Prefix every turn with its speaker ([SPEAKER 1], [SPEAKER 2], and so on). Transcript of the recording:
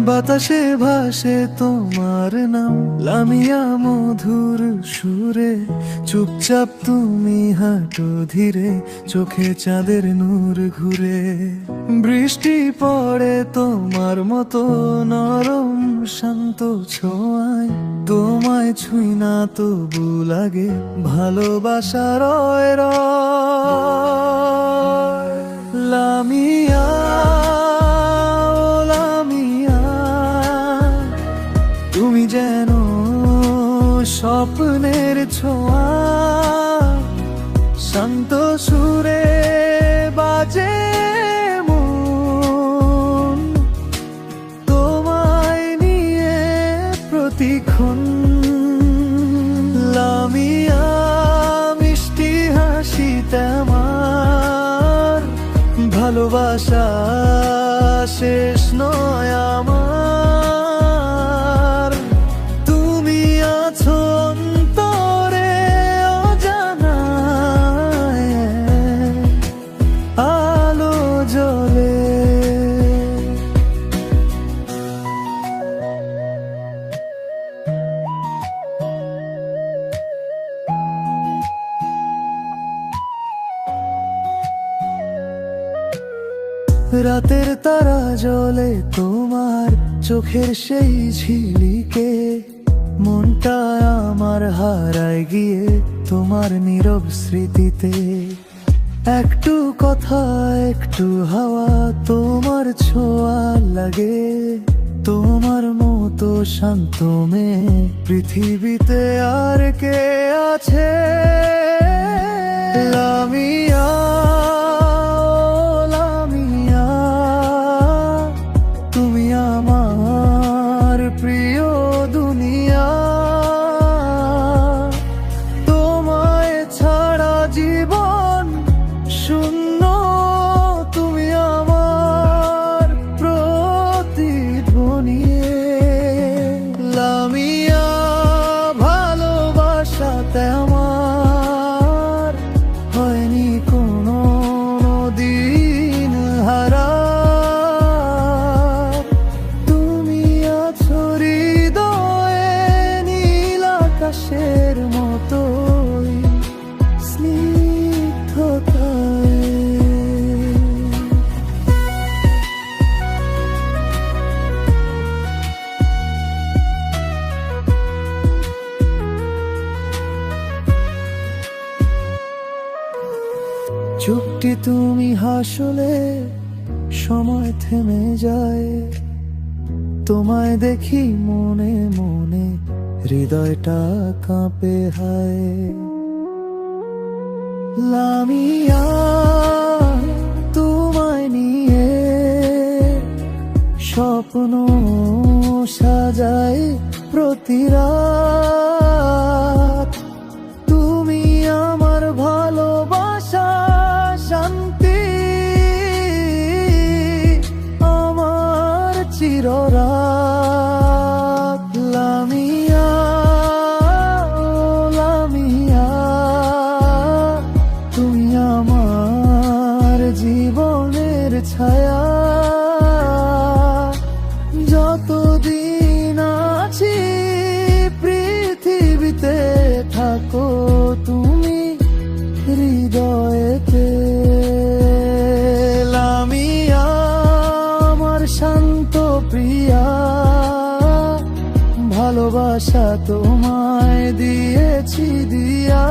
[SPEAKER 1] বাতাসে ভাসে তোমার নাম, লামিয়া মধুর সুরে। চুপচাপ তুমি হাঁটো ধীরে, চোখে চাঁদের নূর ঘুরে। বৃষ্টি পড়ে তোমার মতো নরম শান্ত ছোঁয়ায়, তোমায় ছুঁই না তবু লাগে ভালোবাসা রয় রয়। লামিয়া ও লামিয়া, তুমি যেন স্বপ্নের ছোঁয়া, শান্ত সুরে বাজে মন তোমায় নিয়ে প্রতিক্ষণ। লামিয়া মিষ্টি হাসিতে আমার ভালোবাসা শেষ নয় আমার। তুমি আছো অন্তরে অজানায়, আলো জ্বলে। রাতের তারা জ্বলে তোমার চোখের সেই ঝিলিকে, মনটা আমার হারায় গিয়ে তোমার নীরব স্মৃতিতে। একটু কথা একটু হাওয়া তোমার ছোঁয়া লাগে, তোমার মতো শান্ত মেয়ে পৃথিবীতে আর কে আছে। লামিয়া প্রিয় দুনিয়া, তোমায় ছাড়া জীবন শূন্য। তুমি আমার প্রতিধ্বনি। লামিয়া ভালোবাসাতে আমার হয়নি কোনো দিন হারা। আকাশের মতোই স্নিগ্ধতায়। চুপটি তুমি হাসলে সময় থেমে যায়, তোমায় দেখি মনে মনে হৃদয়টা কাঁপে হায়। লামিয়া তোমায় নিয়ে স্বপ্ন সাজায় প্রতি রাত। তুমি আমার ভালোবাসা শান্তি, আমার চিররাত। লামিয়া ও লামিয়া, তুমি আমার জীবনের ছায়া। যতদিন আছি পৃথিবীতে থাকো তুমি হৃদয়েতে। লামিয়া আমার শান্ত প্রিয়া, ভালোবাসা তোমায় দিয়েছি দিয়া।